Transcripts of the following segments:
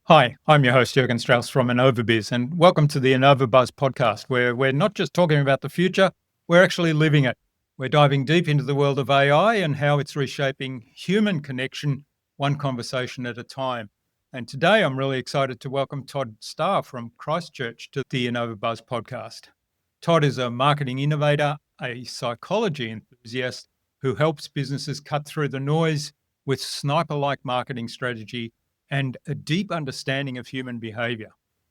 Hi, I'm your host, Jürgen Strauss from Innova.buzz, and welcome to the Innova.buzz podcast, where we're not just talking about the future, we're actually living it. We're diving deep into the world of AI and how it's reshaping human connection, one conversation at a time. And today I'm really excited to welcome Todd Starr from Christchurch to the Innova.buzz podcast. Todd is a marketing innovator, a psychology enthusiast who helps businesses cut through the noise with sniper-like marketing strategy and a deep understanding of human behavior.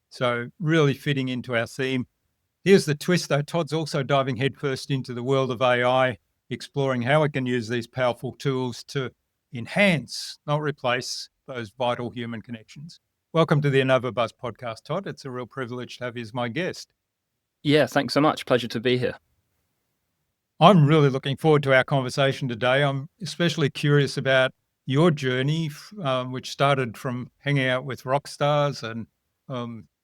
So, really fitting into our theme. Here's the twist though: Todd's also diving headfirst into the world of AI, exploring how it can use these powerful tools to enhance, not replace, those vital human connections. Welcome to the Innova.buzz podcast, Todd. It's a real privilege to have you as my guest. Yeah, thanks so much. Pleasure to be here. I'm really looking forward to our conversation today. I'm especially curious about your journey, which started from hanging out with rock stars and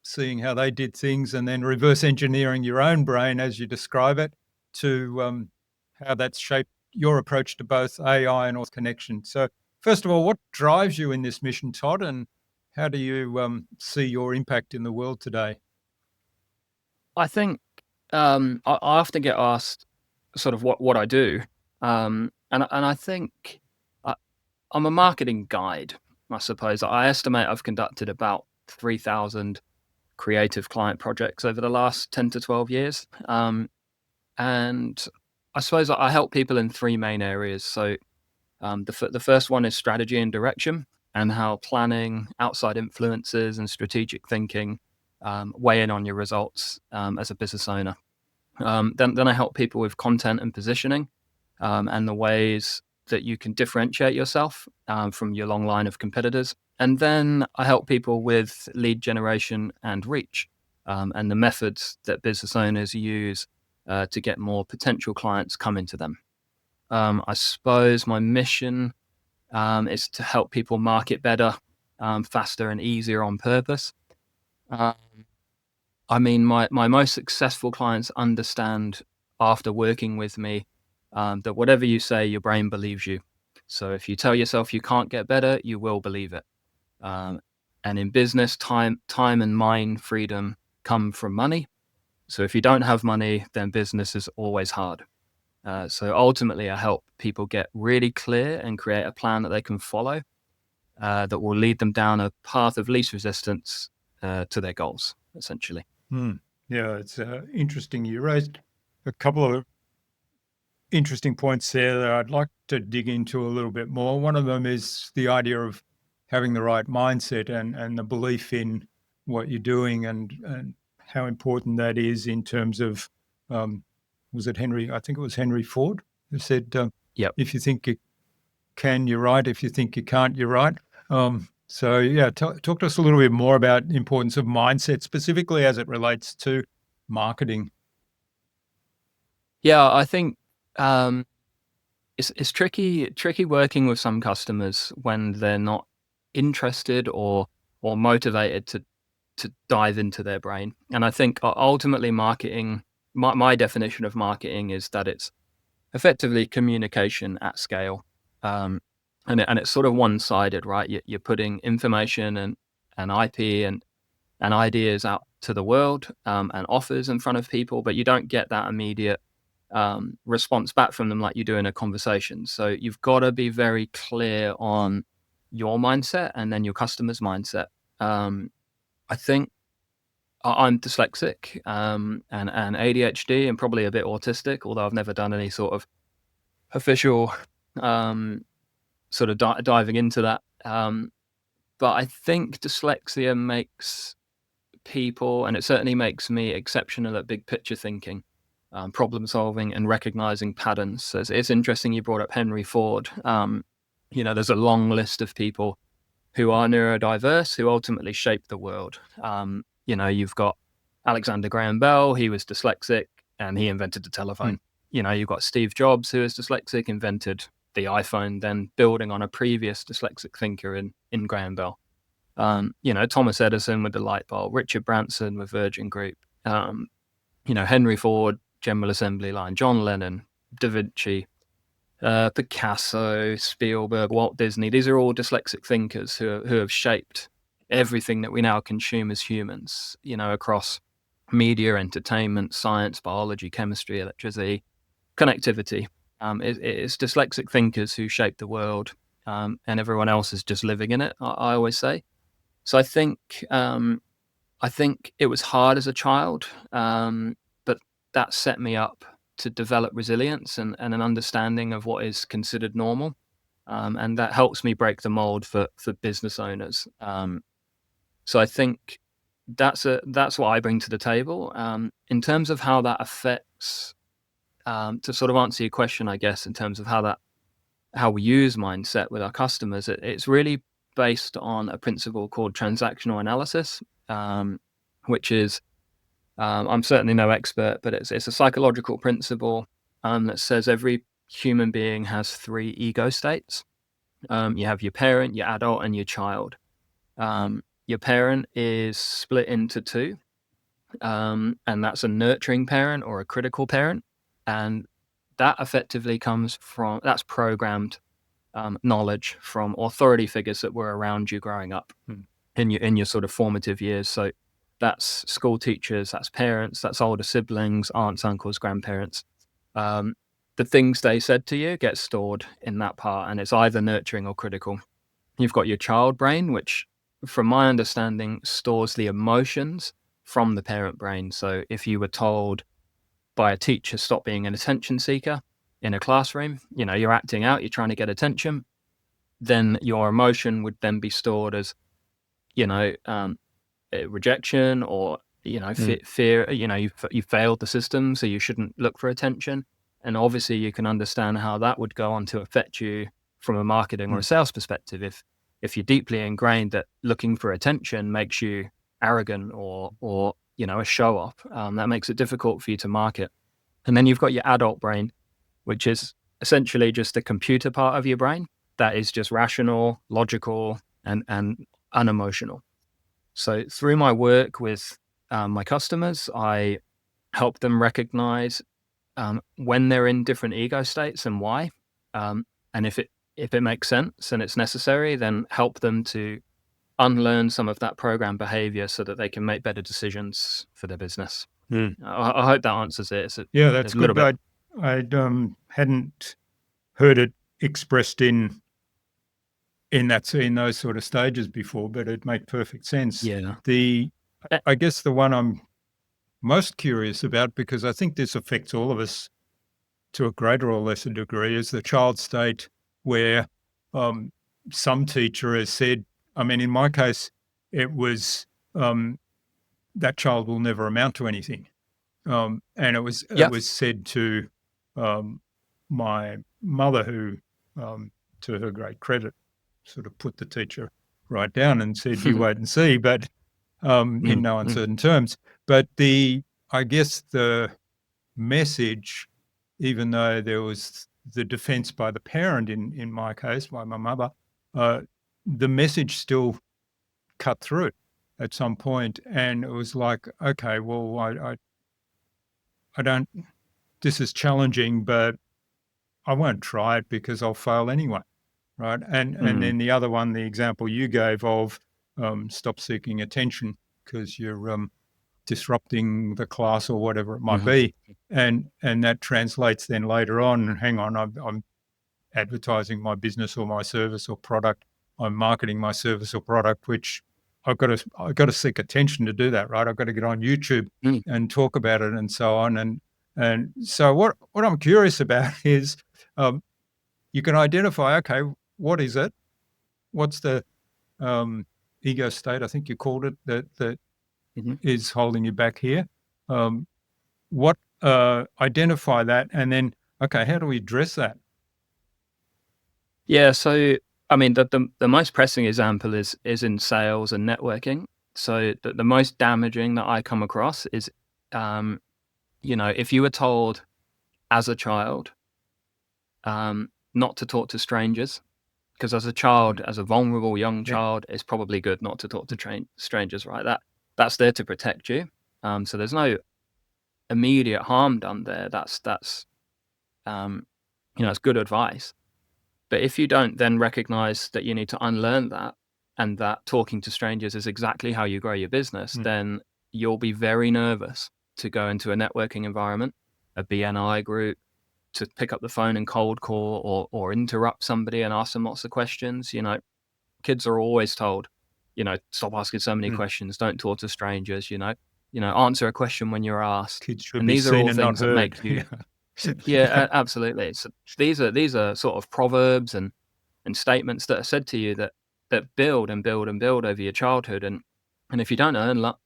seeing how they did things, and then reverse engineering your own brain, as you describe it, to how that's shaped your approach to both AI and auth connection. So, first of all, what drives you in this mission, Todd, and how do you see your impact in the world today? I think I often get asked sort of what I do, and I think I, I'm a marketing guide. I suppose I estimate I've conducted about 3,000 creative client projects over the last 10 to 12 years, and I suppose I help people in three main areas. So the first one is strategy and direction, and how planning, outside influences, and strategic thinking weigh in on your results as a business owner. Then I help people with content and positioning, and the ways that you can differentiate yourself from your long line of competitors. And then I help people with lead generation and reach, and the methods that business owners use to get more potential clients coming to them. I suppose my mission is to help people market better, faster, and easier on purpose. Um, my most successful clients understand after working with me that whatever you say, your brain believes you. So if you tell yourself you can't get better, you will believe it. Um, and in business, time and mind freedom come from money. So if you don't have money, then business is always hard. So ultimately, I help people get really clear and create a plan that they can follow that will lead them down a path of least resistance to their goals, essentially. Hmm. Yeah, it's interesting. You raised a couple of interesting points there that I'd like to dig into a little bit more. One of them is the idea of having the right mindset and the belief in what you're doing and how important that is in terms of, was it Henry? I think it was Henry Ford who said, Yep. if you think you can, you're right. If you think you can't, you're right. So yeah, talk to us a little bit more about the importance of mindset, specifically as it relates to marketing. Yeah, I think um, it's tricky working with some customers when they're not interested or motivated to dive into their brain. And I think ultimately marketing, my definition of marketing is that it's effectively communication at scale. And it's sort of one-sided, right? You're putting information and IP and ideas out to the world, and offers in front of people, but you don't get that immediate response back from them like you do in a conversation. So you've got to be very clear on your mindset and then your customer's mindset. I think I'm dyslexic, and ADHD, and probably a bit autistic, although I've never done any sort of official um, sort of diving into that. But I think dyslexia makes people, and it certainly makes me, exceptional at big picture thinking, problem solving, and recognizing patterns. So it's interesting you brought up Henry Ford. There's a long list of people who are neurodiverse who ultimately shape the world. You've got Alexander Graham Bell. He was dyslexic and he invented the telephone. You've got Steve Jobs, who is dyslexic, invented the iPhone, then building on a previous dyslexic thinker in Graham Bell. Thomas Edison with the light bulb, Richard Branson with Virgin Group, Henry Ford, General Assembly Line, John Lennon, Da Vinci, Picasso, Spielberg, Walt Disney. These are all dyslexic thinkers who have shaped everything that we now consume as humans, across media, entertainment, science, biology, chemistry, electricity, connectivity. It's dyslexic thinkers who shape the world, and everyone else is just living in it, I always say. So I think it was hard as a child, but that set me up to develop resilience and an understanding of what is considered normal. And that helps me break the mold for business owners. So I think that's what I bring to the table. In terms of how that affects, to sort of answer your question, I guess, in terms of how we use mindset with our customers, it's really based on a principle called transactional analysis, which is, I'm certainly no expert, but it's a psychological principle that says every human being has 3 ego states. You have your parent, your adult, and your child. Your parent is split into 2, and that's a nurturing parent or a critical parent, and that effectively that's programmed knowledge from authority figures that were around you growing up in your sort of formative years. So that's school teachers, that's parents, that's older siblings, aunts, uncles, grandparents. The things they said to you get stored in that part, and it's either nurturing or critical. You've got your child brain, which, from my understanding, stores the emotions from the parent brain. So if you were told by a teacher, stop being an attention seeker in a classroom, you're acting out, you're trying to get attention, then your emotion would then be stored as, rejection or, fear, you failed the system, so you shouldn't look for attention. And obviously you can understand how that would go on to affect you from a marketing or a sales perspective. If you're deeply ingrained that looking for attention makes you arrogant or a show off, that makes it difficult for you to market. And then you've got your adult brain, which is essentially just the computer part of your brain that is just rational, logical, and unemotional. So through my work with my customers, I help them recognize when they're in different ego states and why. And if it makes sense and it's necessary, then help them to unlearn some of that program behavior so that they can make better decisions for their business. I hope that answers it. That's good. I hadn't heard it expressed in those sort of stages before, but it made perfect sense. Yeah. I guess the one I'm most curious about, because I think this affects all of us to a greater or lesser degree, is the child state where some teacher has said, in my case, it was that child will never amount to anything. And it was said to my mother, who, to her great credit, sort of put the teacher right down and said, "You wait and see," but in no uncertain terms. But I guess the message, even though there was the defense by the parent in my case, by my mother, the message still cut through at some point, and it was like, okay, well, I don't. This is challenging, but I won't try it because I'll fail anyway, right? And then the other one, the example you gave of stop seeking attention because you're disrupting the class or whatever it might be, and that translates then later on. Hang on, I'm advertising my business or my service or product. I'm marketing my service or product, which I've got to seek attention to do that, right? I've got to get on YouTube and talk about it and so on. And so what I'm curious about is you can identify, okay, what is it? What's the ego state, I think you called it, that is holding you back here? Identify that, and then, okay, how do we address that? Yeah, so the most pressing example is in sales and networking. So the most damaging that I come across is, if you were told as a child not to talk to strangers, because as a child, as a vulnerable young child, it's probably good not to talk to strangers, right? That's there to protect you. So there's no immediate harm done there. That's it's good advice. But if you don't then recognize that you need to unlearn that, and that talking to strangers is exactly how you grow your business, then you'll be very nervous to go into a networking environment, a BNI group, to pick up the phone and cold call or interrupt somebody and ask them lots of questions. Kids are always told, stop asking so many questions, don't talk to strangers, answer a question when you're asked. Kids should And be these are seen all and not things that heard. make you, yeah, absolutely. So these are sort of proverbs and statements that are said to you that build and build and build over your childhood. And if you don't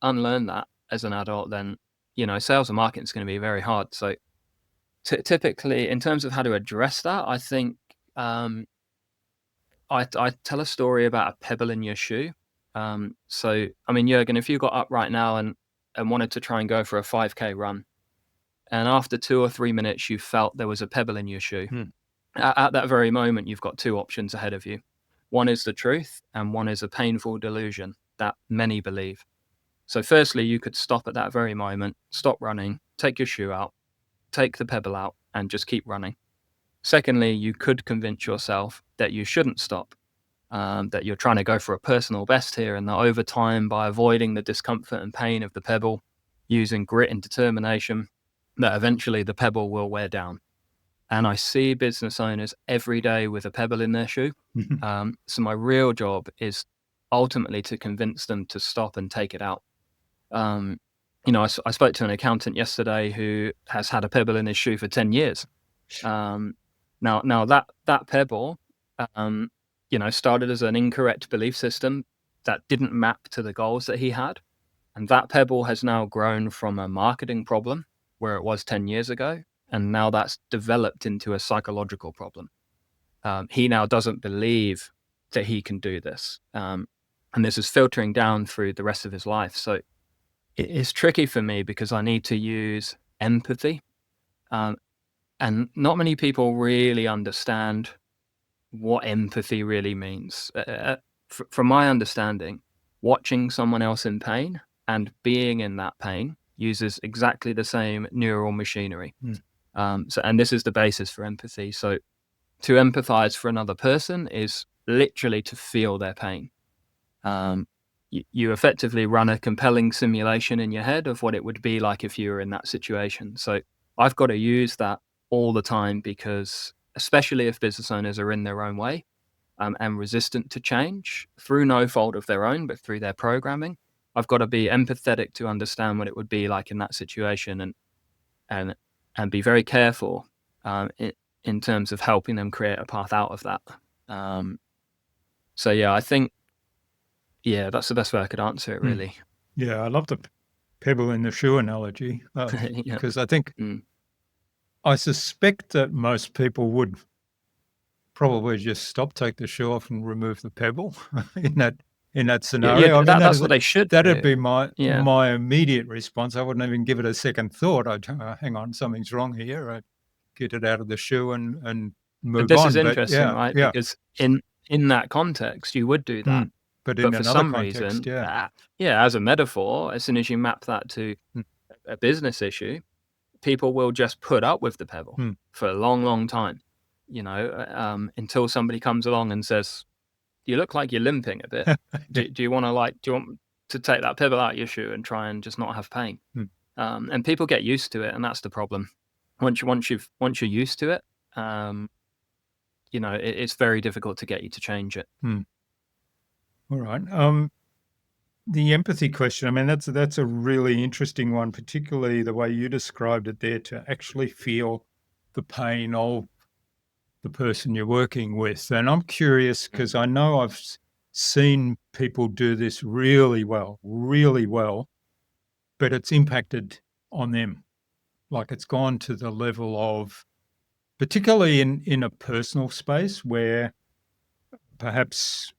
unlearn that as an adult, then, sales and marketing is going to be very hard. So typically, in terms of how to address that, I think I tell a story about a pebble in your shoe. So, I mean, Jürgen, if you got up right now and wanted to try and go for a 5K run, and after 2 or 3 minutes you felt there was a pebble in your shoe, at that very moment, you've got two options ahead of you. One is the truth, and one is a painful delusion that many believe. So firstly, you could stop at that very moment, stop running, take your shoe out, take the pebble out, and just keep running. Secondly, you could convince yourself that you shouldn't stop, that you're trying to go for a personal best here, and that over time, by avoiding the discomfort and pain of the pebble, using grit and determination, that eventually the pebble will wear down. And I see business owners every day with a pebble in their shoe. So my real job is ultimately to convince them to stop and take it out. I spoke to an accountant yesterday who has had a pebble in his shoe for 10 years. Now that pebble, started as an incorrect belief system that didn't map to the goals that he had. And that pebble has now grown from a marketing problem where it was 10 years ago. And now that's developed into a psychological problem. He now doesn't believe that he can do this. And this is filtering down through the rest of his life. So it's tricky for me because I need to use empathy. And not many people really understand what empathy really means. From my understanding, watching someone else in pain and being in that pain uses exactly the same neural machinery. And this is the basis for empathy. So to empathize for another person is literally to feel their pain. You effectively run a compelling simulation in your head of what it would be like if you were in that situation. So I've got to use that all the time because, especially if business owners are in their own way and resistant to change through no fault of their own, but through their programming, I've got to be empathetic to understand what it would be like in that situation and be very careful in terms of helping them create a path out of that. So yeah, I think, that's the best way I could answer it, really. Yeah, I love the pebble in the shoe analogy because I think I suspect that most people would probably just stop, take the shoe off, and remove the pebble in that scenario. That's what they should do. That'd be my immediate response. I wouldn't even give it a second thought. I'd hang on, something's wrong here. I'd get it out of the shoe and move on. But this is interesting, right? Because in that context, you would do that. But in for another some context, reason, as a metaphor, as soon as you map that to a business issue, people will just put up with the pebble for a long, long time, until somebody comes along and says, "You look like you're limping a bit. do you want to take that pebble out of your shoe and try and just not have pain?" And people get used to it, and that's the problem. Once you're used to it, it's very difficult to get you to change it. All right. The empathy question, I mean, that's a really interesting one, particularly the way you described it there, to actually feel the pain of the person you're working with. And I'm curious because I know I've seen people do this really well, but it's impacted on them. Like it's gone to the level of, particularly in a personal space where perhaps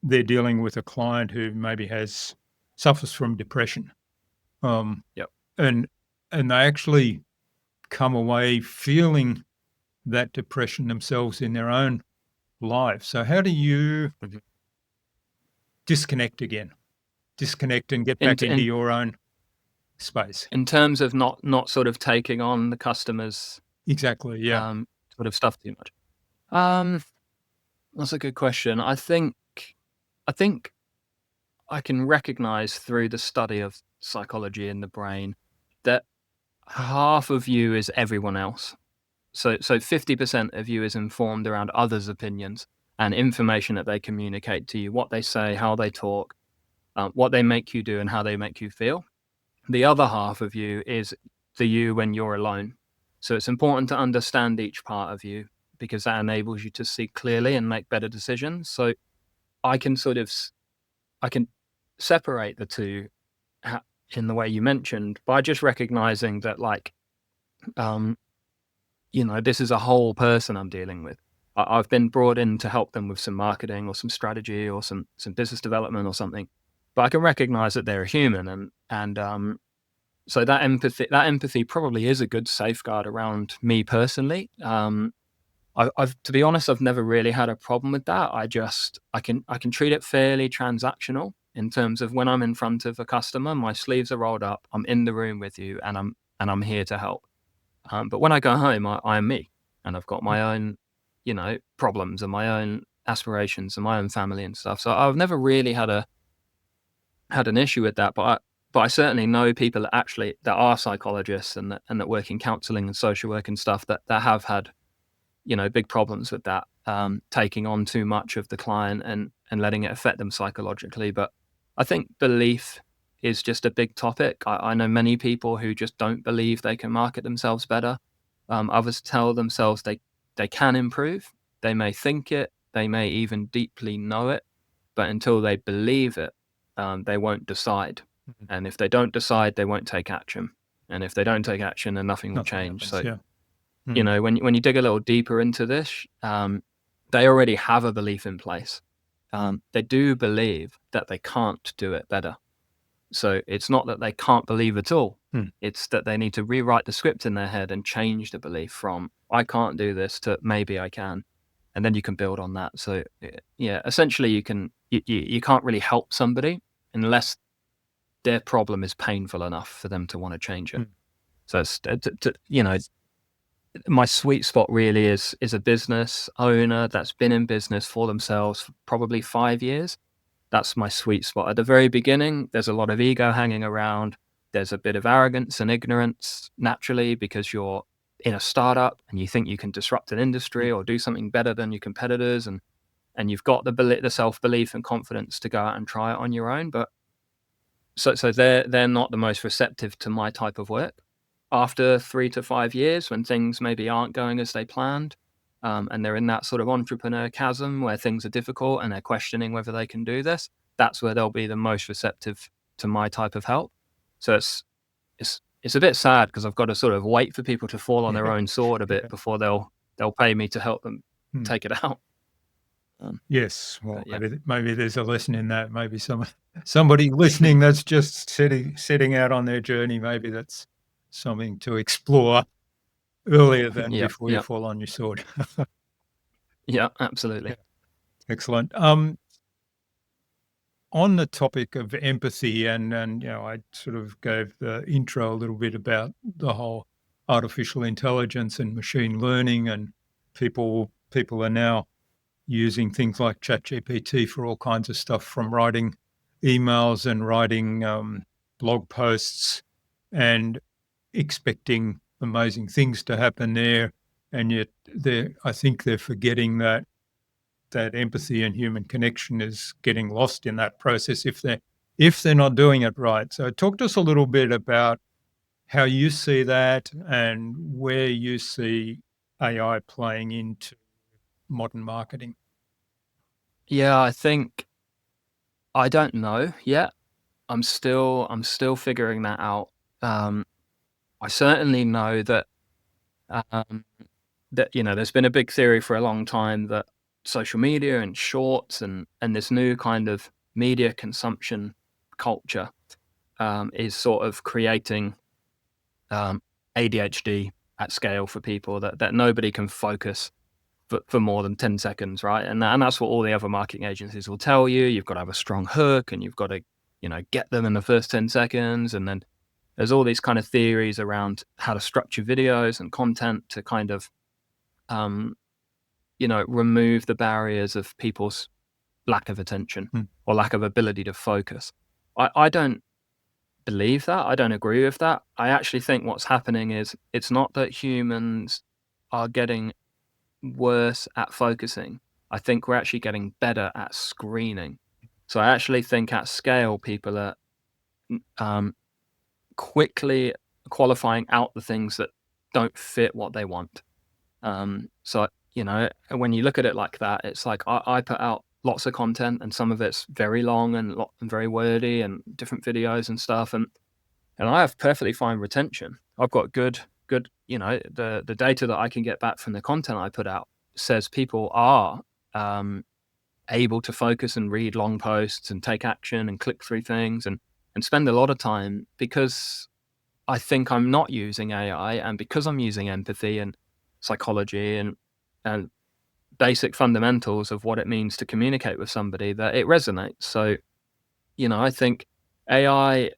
they're dealing with a client who maybe suffers from depression. And they actually come away feeling that depression themselves in their own life. So how do you disconnect and get back into your own space? In terms of not sort of taking on the customer's exactly, sort of stuff too much. That's a good question. I think I think I can recognize through the study of psychology in the brain that half of you is everyone else. So 50% of you is informed around others' opinions and information that they communicate to you, what they say, how they talk, what they make you do, and how they make you feel. The other half of you is the you when you're alone. So it's important to understand each part of you because that enables you to see clearly and make better decisions. So I can I can separate the two in the way you mentioned by just recognizing that, like, um, this is a whole person I'm dealing with. I've been brought in to help them with some marketing or some strategy or some business development or something, but I can recognize that they're a human, and so that empathy probably is a good safeguard around me personally. I've to be honest, I've never really had a problem with that. I can treat it fairly transactional in terms of when I'm in front of a customer, my sleeves are rolled up, I'm in the room with you, and I'm here to help. But when I go home, I'm me, and I've got my own, problems and my own aspirations and my own family and stuff. So I've never really had an issue with that. But I certainly know people that are psychologists and that work in counselling and social work and stuff that have had big problems with that, taking on too much of the client and letting it affect them psychologically. But I think belief is just a big topic. I know many people who just don't believe they can market themselves better. Others tell themselves they can improve. They may think it, they may even deeply know it, but until they believe it, they won't decide. Mhm. And if they don't decide, they won't take action. And if they don't take action, then nothing will Nothing change. happens. So Yeah. Mm. when you dig a little deeper into this, they already have a belief in place. They do believe that they can't do it better. So it's not that they can't believe at all. Mm. It's that they need to rewrite the script in their head and change the belief from "I can't do this" to "maybe I can," and then you can build on that. So yeah, essentially, you can't really help somebody unless their problem is painful enough for them to want to change it. Mm. So it's, my sweet spot really is a business owner that's been in business for themselves for probably 5 years. That's my sweet spot. At the very beginning, there's a lot of ego hanging around. There's a bit of arrogance and ignorance naturally because you're in a startup and you think you can disrupt an industry Mm. or do something better than your competitors, and you've got the self-belief and confidence to go out and try it on your own. But so they're not the most receptive to my type of work. After 3 to 5 years, when things maybe aren't going as they planned, and they're in that sort of entrepreneur chasm where things are difficult and they're questioning whether they can do this, that's where they'll be the most receptive to my type of help. So it's a bit sad because I've got to sort of wait for people to fall on their Yeah. own sword a bit Yeah. before they'll pay me to help them Mm. take it out. Um, Yes. Well, but yeah. maybe there's a lesson in that. Maybe somebody listening that's just setting out on their journey. Maybe that's something to explore earlier than Yeah, before you yeah, fall on your sword. yeah, Yeah. absolutely. Excellent. On the topic of empathy, and I sort of gave the intro a little bit about the whole artificial intelligence and machine learning, and people are now using things like ChatGPT for all kinds of stuff, from writing emails and writing blog posts, and expecting amazing things to happen there. And yet, I think they're forgetting that empathy and human connection is getting lost in that process if they're not doing it right. So, talk to us a little bit about how you see that and where you see AI playing into modern marketing. Yeah, I think I don't know yet. I'm still figuring that out. Um, I certainly know um, that there's been a big theory for a long time that social media and shorts and this new kind of media consumption culture is sort of creating um, ADHD at scale for people that nobody can focus for more than 10 seconds, right? And that's what all the other marketing agencies will tell you. You've got to have a strong hook and you've got to, get them in the first 10 seconds. And then there's all these kind of theories around how to structure videos and content to kind of, remove the barriers of people's lack of attention or lack of ability to focus. I don't believe that. I don't agree with that. I actually think what's happening is it's not that humans are getting worse at focusing. I think we're actually getting better at screening. So I actually think at scale, people are quickly qualifying out the things that don't fit what they want. So, when you look at it like that, it's like I put out lots of content, and some of it's very long and very wordy and different videos and stuff. And I have perfectly fine retention. I've got good, the data that I can get back from the content I put out says people are able to focus and read long posts and take action and click through things and spend a lot of time, because I think I'm not using AI, and because I'm using empathy and psychology and basic fundamentals of what it means to communicate with somebody, that it resonates. So, I think AI,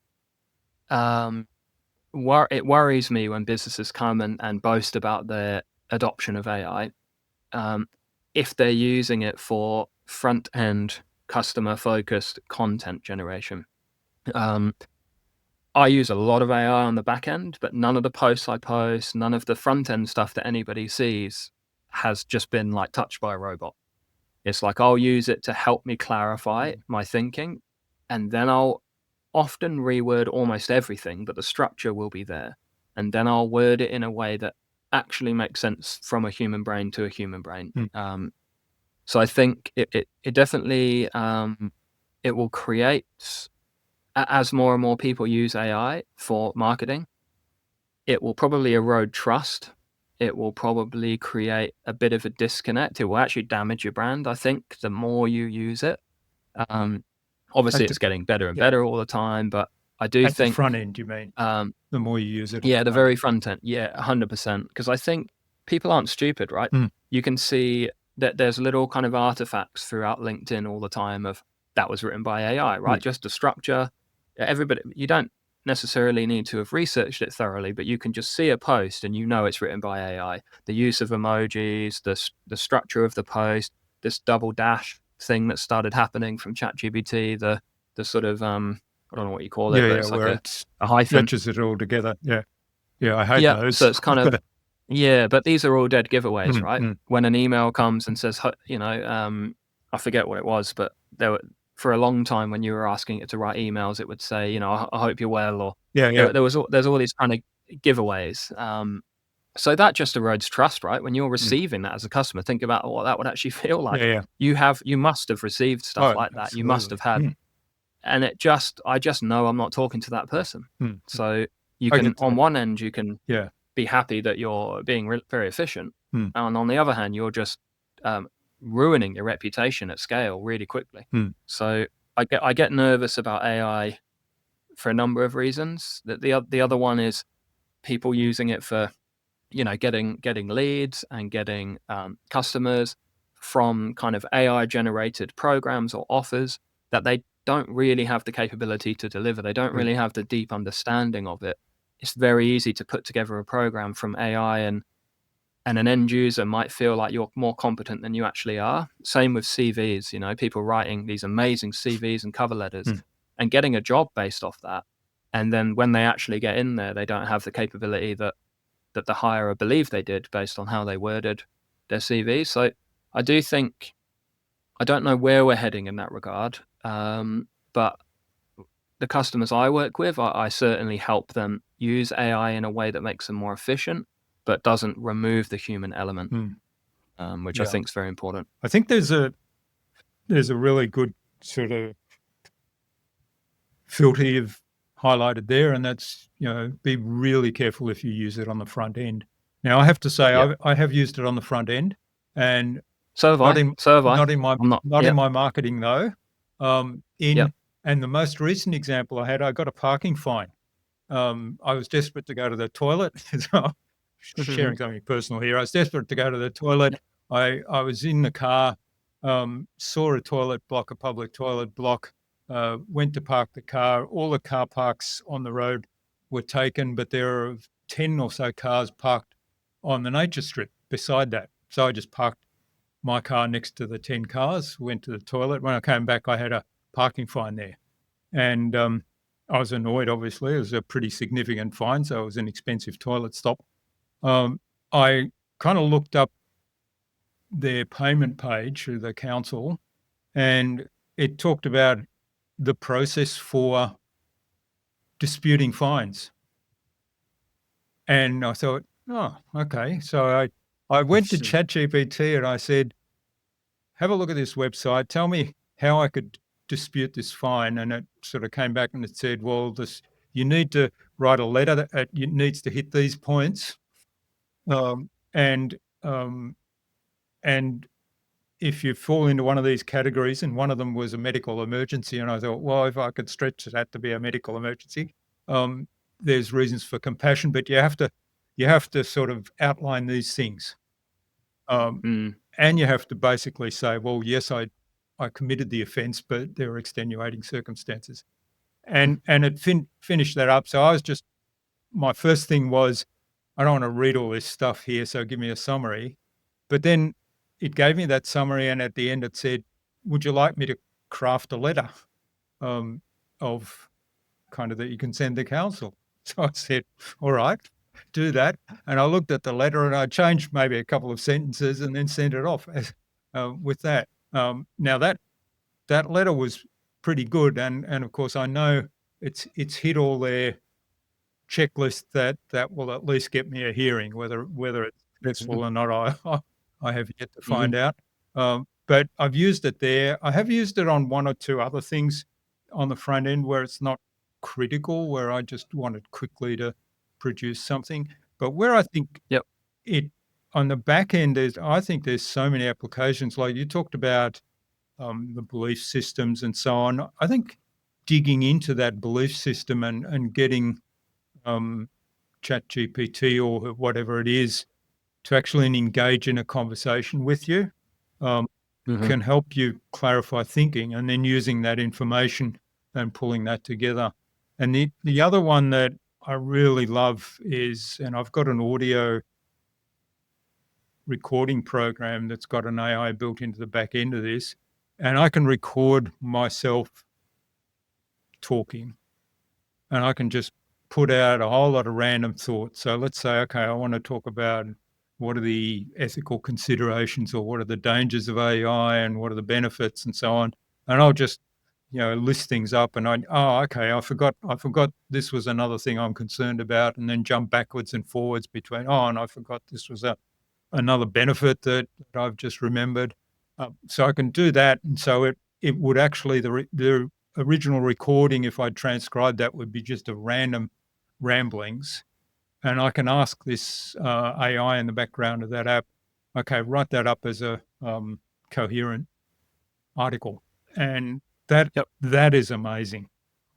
it worries me when businesses come and boast about their adoption of AI, if they're using it for front-end customer-focused content generation. I use a lot of AI on the back end, but none of the posts I post, none of the front-end stuff that anybody sees has just been like touched by a robot. It's like I'll use it to help me clarify my thinking, and then I'll often reword almost everything, but the structure will be there. And then I'll word it in a way that actually makes sense from a human brain to a human brain. So I think it definitely, it will create, as more and more people use AI for marketing, it will probably erode trust. It will probably create a bit of a disconnect. It will actually damage your brand, I think, the more you use it. Obviously, it's getting better and better all the time, but I do At think the front end, you mean? The more you use it. Yeah, the very front end. Yeah, 100%. Because I think people aren't stupid, right? You can see that there's little kind of artifacts throughout LinkedIn all the time of that was written by AI, right? Just the structure. Everybody, you don't necessarily need to have researched it thoroughly, but you can just see a post and it's written by AI. The use of emojis, the structure of the post, this double dash thing that started happening from ChatGPT, the sort of I don't know what you call it, but it's like a hyphen. Stretches it all together. Yeah, I hate those. So it's kind of but these are all dead giveaways, right? When an email comes and says, I forget what it was, but for a long time when you were asking it to write emails, it would say, I hope you're well, or there's all these kind of giveaways. So that just erodes trust, right? When you're receiving that as a customer, think about what that would actually feel like. You must have received stuff like that. Absolutely. You must have had, and I just know I'm not talking to that person. So you can, on one end, you can be happy that you're being very efficient, and on the other hand, you're just ruining your reputation at scale really quickly. So I get nervous about AI for a number of reasons. The other one is people using it for getting leads and getting customers from kind of AI generated programs or offers that they don't really have the capability to deliver. They don't really have the deep understanding of it. It's very easy to put together a program from AI, and an end user might feel like you're more competent than you actually are. Same with CVs, people writing these amazing CVs and cover letters and getting a job based off that. And then when they actually get in there, they don't have the capability that the hirer believed they did based on how they worded their CV. So I do think, I don't know where we're heading in that regard, but the customers I work with, I certainly help them use AI in a way that makes them more efficient, but doesn't remove the human element, which I think is very important. I think there's a really good sort of filter you've highlighted there, and that's, be really careful if you use it on the front end. Now, I have to say, I have used it on the front end, and so have I. Not in my marketing though. And the most recent example I had, I got a parking fine. I was desperate to go to the toilet. Sharing something personal here. I was desperate to go to the toilet. I was in the car, saw a public toilet block, went to park the car. All the car parks on the road were taken, but there are 10 or so cars parked on the nature strip beside that. So I just parked my car next to the 10 cars, went to the toilet. When I came back, I had a parking fine there. And I was annoyed, obviously. It was a pretty significant fine, so it was an expensive toilet stop. I kind of looked up their payment page through the council, and it talked about the process for disputing fines. And I thought, oh, okay. So I went to ChatGPT and I said, have a look at this website. Tell me how I could dispute this fine. And it sort of came back and it said, well, you need to write a letter that it needs to hit these points. Um, and um, and if you fall into one of these categories, and one of them was a medical emergency, and I thought, well, if I could stretch that to be a medical emergency, there's reasons for compassion, but you have to sort of outline these things, and you have to basically say, well, yes, I committed the offence, but there are extenuating circumstances, and it finished that up. So my first thing was, I don't want to read all this stuff here, so give me a summary. But then it gave me that summary, and at the end it said, would you like me to craft a letter of kind of that you can send the council? So I said, all right, do that. And I looked at the letter and I changed maybe a couple of sentences and then sent it off with that. Now that letter was pretty good. And of course, I know it's hit all their checklist that will at least get me a hearing. Whether it's successful or not, I have yet to find out. But I've used it there. I have used it on one or two other things on the front end where it's not critical, where I just wanted quickly to produce something. But where I think it on the back end I think there's so many applications. Like you talked about the belief systems and so on. I think digging into that belief system and getting ChatGPT or whatever it is to actually engage in a conversation with you can help you clarify thinking, and then using that information and pulling that together. And the other one that I really love is, and I've got an audio recording program that's got an AI built into the back end of this, and I can record myself talking, and I can just put out a whole lot of random thoughts. So let's say, okay, I want to talk about what are the ethical considerations, or what are the dangers of AI, and what are the benefits, and so on. And I'll just, list things up, and I forgot this was another thing I'm concerned about, and then jump backwards and forwards between, and I forgot this was another benefit that I've just remembered. So I can do that, and so it would actually, the original recording, if I transcribed that, would be just a random ramblings. And I can ask this AI in the background of that app, okay, write that up as a coherent article. And that is amazing.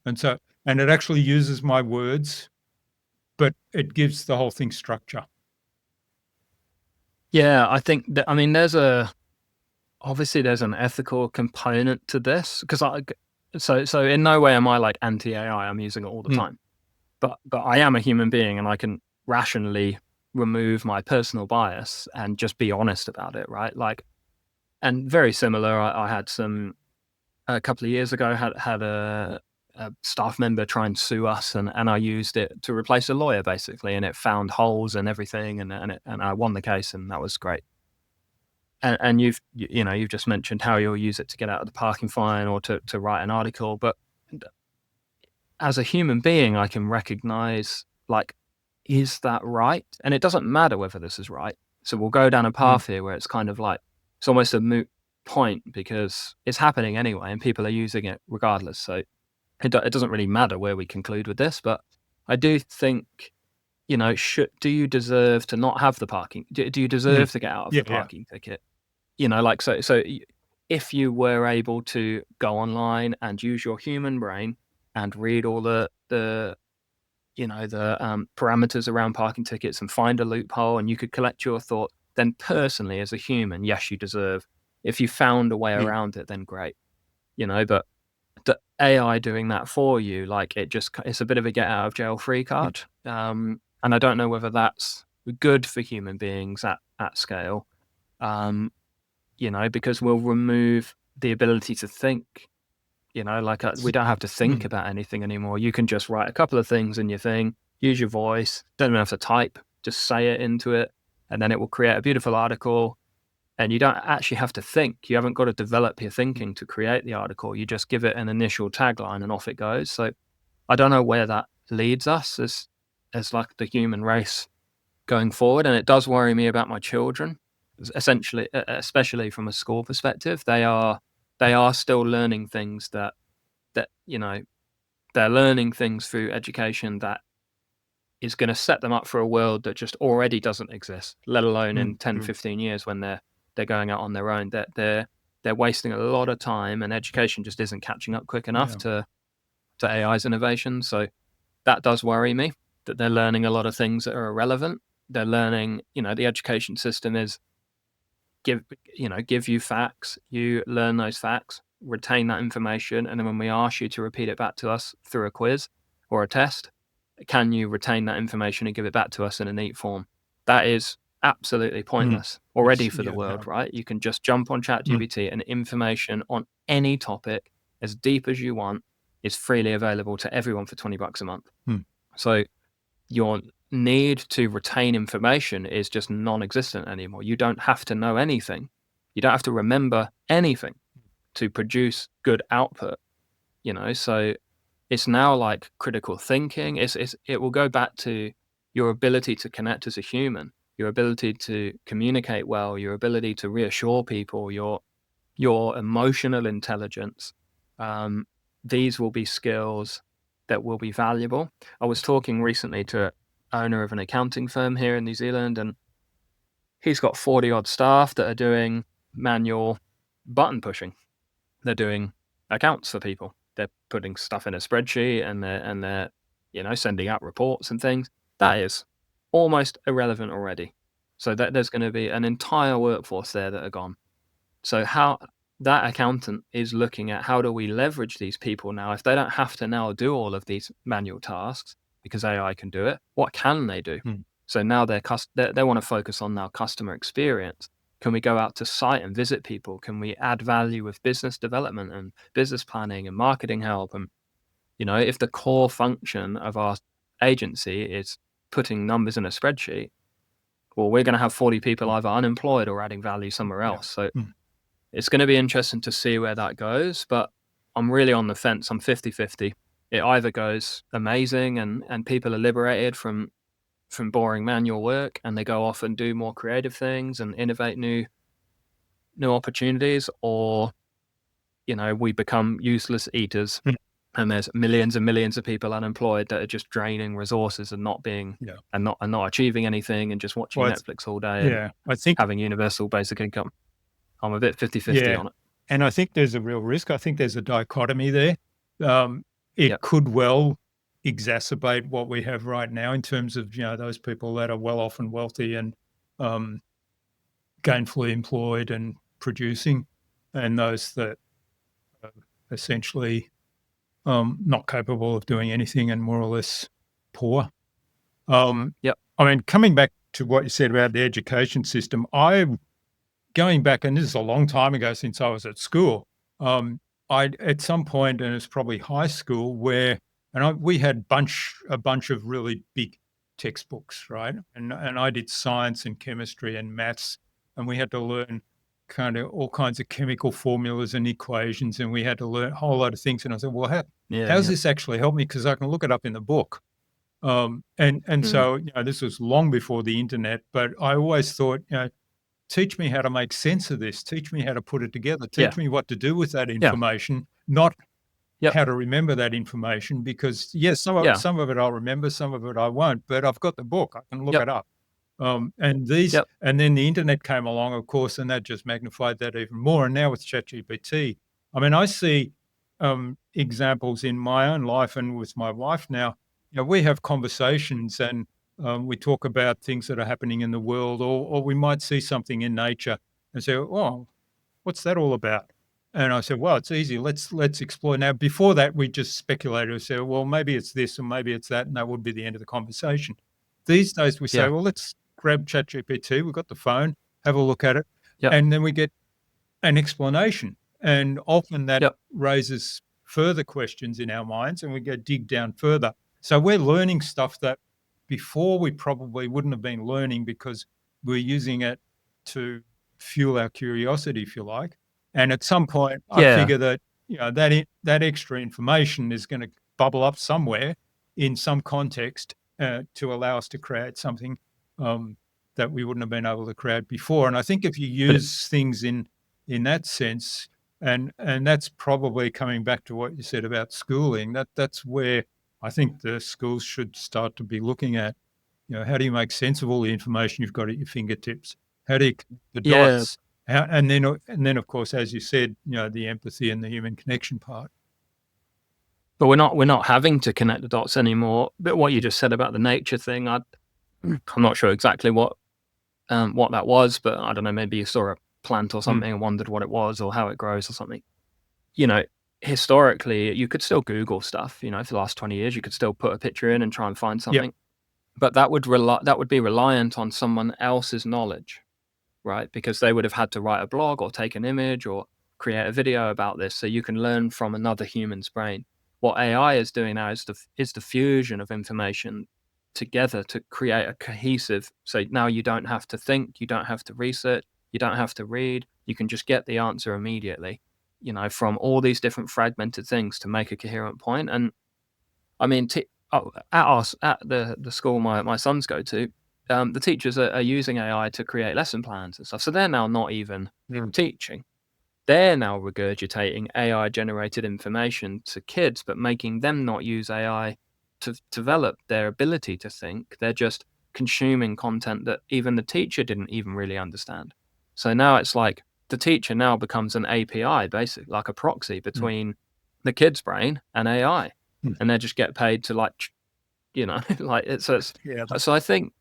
And it actually uses my words, but it gives the whole thing structure. Yeah, I think that, obviously there's an ethical component to this, because so in no way am I like anti-AI. I'm using it all the time. But I am a human being, and I can rationally remove my personal bias and just be honest about it, right? Like, and very similar, I had a couple of years ago, had a staff member try and sue us, and I used it to replace a lawyer, basically, and it found holes and everything, and I won the case, and that was great. And you've just mentioned how you'll use it to get out of the parking fine or to write an article, but as a human being, I can recognize, like, is that right? And it doesn't matter whether this is right. So we'll go down a path here where it's kind of like, it's almost a moot point, because it's happening anyway and people are using it regardless. So it doesn't really matter where we conclude with this. But I do think, do you deserve to not have the parking? Do you deserve to get out of the parking ticket? So if you were able to go online and use your human brain and read all the parameters around parking tickets and find a loophole, and you could collect your thought, then personally, as a human, yes, you deserve. If you found a way around it, then great. But the AI doing that for you, like, it's a bit of a get out of jail free card. And I don't know whether that's good for human beings at scale. because we'll remove the ability to think. Like we don't have to think about anything anymore. You can just write a couple of things in your thing, use your voice, don't even have to type, just say it into it, and then it will create a beautiful article. And you don't actually have to think. You haven't got to develop your thinking to create the article. You just give it an initial tagline and off it goes. So I don't know where that leads us as like the human race going forward. And it does worry me about my children, essentially, especially from a school perspective. They are still learning things that they're learning things through education that is going to set them up for a world that just already doesn't exist, let alone in 10, 15 years when they're going out on their own. That they're wasting a lot of time, and education just isn't catching up quick enough to AI's innovation. So that does worry me, that they're learning a lot of things that are irrelevant. They're learning, the education system is give you facts, you learn those facts, retain that information, and then when we ask you to repeat it back to us through a quiz or a test, can you retain that information and give it back to us in a neat form? That is absolutely pointless already for the world, right? You can just jump on ChatGPT and information on any topic as deep as you want is freely available to everyone for $20 a month. So your need to retain information is just non-existent anymore. You don't have to know anything. You don't have to remember anything to produce good output, so it's now like critical thinking. It will go back to your ability to connect as a human, your ability to communicate well, your ability to reassure people, your emotional intelligence. These will be skills that will be valuable. I was talking recently to an owner of an accounting firm here in New Zealand, and he's got 40 odd staff that are doing manual button pushing. They're doing accounts for people. They're putting stuff in a spreadsheet and they're sending out reports and things. That is almost irrelevant already. So that there's going to be an entire workforce there that are gone. So how that accountant is looking at how do we leverage these people now if they don't have to now do all of these manual tasks because AI can do it. What can they do? So now they want to focus on now customer experience. Can we go out to site and visit people? Can we add value with business development and business planning and marketing help? And, if the core function of our agency is putting numbers in a spreadsheet, well, we're going to have 40 people either unemployed or adding value somewhere else. So it's going to be interesting to see where that goes. But I'm really on the fence. I'm 50-50. It either goes amazing and people are liberated from boring manual work and they go off and do more creative things and innovate new opportunities, or we become useless eaters and there's millions and millions of people unemployed that are just draining resources and not being and not achieving anything and just watching Netflix all day and I think having universal basic income. I'm a bit 50-50 on it. And I think there's a real risk. I think there's a dichotomy there. It could well exacerbate what we have right now in terms of, those people that are well off and wealthy and gainfully employed and producing, and those that are essentially not capable of doing anything and more or less poor. I mean, coming back to what you said about the education system, going back, and this is a long time ago since I was at school, I at some point, and it's probably high school, we had a bunch of really big textbooks, right? And I did science and chemistry and maths, and we had to learn kind of all kinds of chemical formulas and equations, and we had to learn a whole lot of things. And I said, well, how's this actually help me? Because I can look it up in the book. So, this was long before the internet, but I always thought, teach me how to make sense of this. Teach me how to put it together. Teach me what to do with that information, not how to remember that information. Because some of it I'll remember, some of it I won't. But I've got the book; I can look it up. And then the internet came along, of course, and that just magnified that even more. And now with ChatGPT, I mean, I see examples in my own life and with my wife now. We have conversations and we talk about things that are happening in the world, or we might see something in nature and say, "Oh, what's that all about?" And I said, "Well, it's easy. Let's explore." Now, before that, we just speculated and said, "Well, maybe it's this, or maybe it's that," and that would be the end of the conversation. These days, we say, "Well, let's grab ChatGPT. We've got the phone, have a look at it," and then we get an explanation. And often that Yep. raises further questions in our minds, and we go dig down further. So we're learning stuff that before we probably wouldn't have been learning because we're using it to fuel our curiosity, if you like. And at some point, I Yeah. figure that that extra information is going to bubble up somewhere in some context to allow us to create something that we wouldn't have been able to create before. And I think if you But use things in that sense, and that's probably coming back to what you said about schooling, that's where I think the schools should start to be looking at, how do you make sense of all the information you've got at your fingertips? How do you connect the yeah, dots? And then of course, as you said, the empathy and the human connection part. but we're not having to connect the dots anymore. But what you just said about the nature thing, I'm not sure exactly what that was, but I don't know, maybe you saw a plant or something and wondered what it was or how it grows or something. You know, historically, you could still Google stuff. For the last 20 years, you could still put a picture in and try and find Yep. something. But that would be reliant on someone else's knowledge, right? Because they would have had to write a blog or take an image or create a video about this, so you can learn from another human's brain. What AI is doing now is the fusion of information together to create a cohesive. So now you don't have to think, you don't have to research, you don't have to read. You can just get the answer immediately. From all these different fragmented things to make a coherent point. And I mean, at the school my sons go to, the teachers are using AI to create lesson plans and stuff. So they're now not even teaching. They're now regurgitating AI-generated information to kids, but making them not use AI to develop their ability to think. They're just consuming content that even the teacher didn't even really understand. So now it's like the teacher now becomes an API, basically, like a proxy between the kid's brain and AI. And they just get paid to like Yeah. so I think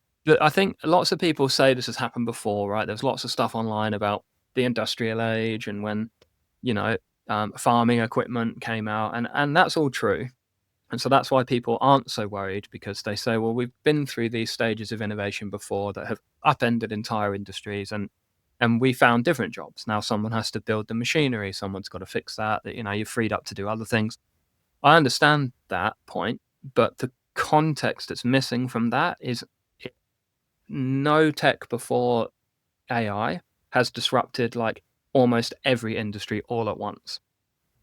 lots of people say this has happened before, right? There's lots of stuff online about the industrial age and when farming equipment came out, and that's all true. And so that's why people aren't so worried, because they say, well, we've been through these stages of innovation before that have upended entire industries, and we found different jobs. Now someone has to build the machinery, someone's got to fix that you're freed up to do other things. I understand that point, but the context that's missing from that is no tech before AI has disrupted like almost every industry all at once.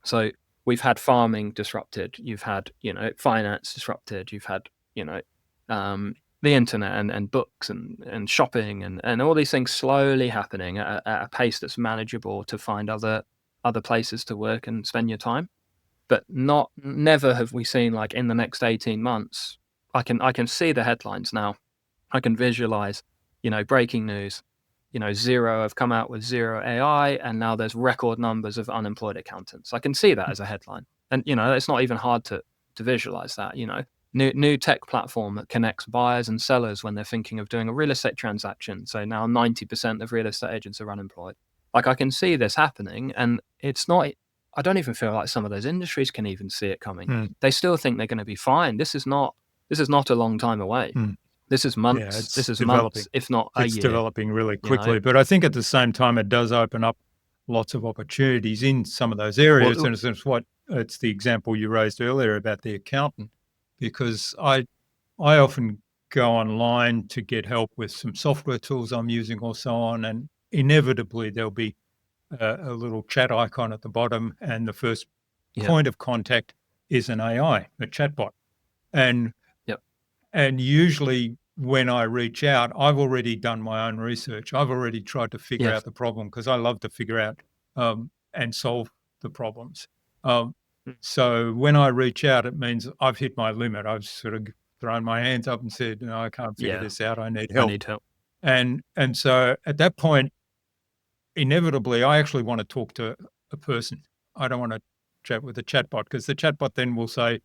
So we've had farming disrupted, you've had, finance disrupted, you've had, the internet and books and shopping and all these things slowly happening at a pace that's manageable to find other places to work and spend your time. But never have we seen, like, in the next 18 months, I can see the headlines now. I can visualize, breaking news, Xero have come out with Xero AI, and now there's record numbers of unemployed accountants. I can see that as a headline. And, it's not even hard to visualize that, New tech platform that connects buyers and sellers when they're thinking of doing a real estate transaction. So now 90% of real estate agents are unemployed. Like, I can see this happening, and it's not, I don't even feel like some of those industries can even see it coming. They still think they're going to be fine. This is not a long time away. This is months. It's This is developing. months, if not a It's year. developing really quickly. But I think at the same time, it does open up lots of opportunities in some of those areas. Well, And it's the example you raised earlier about the accountant, because I often go online to get help with some software tools I'm using or so on, and inevitably there'll be a little chat icon at the bottom, and the first point of contact is an AI, a chatbot. And and usually when I reach out, I've already done my own research. I've already tried to figure out the problem, because I love to figure out and solve the problems. So when I reach out, it means I've hit my limit. I've sort of thrown my hands up and said, no, I can't figure this out. I need help. And so at that point, inevitably, I actually want to talk to a person. I don't want to chat with a chatbot, because the chatbot then will say,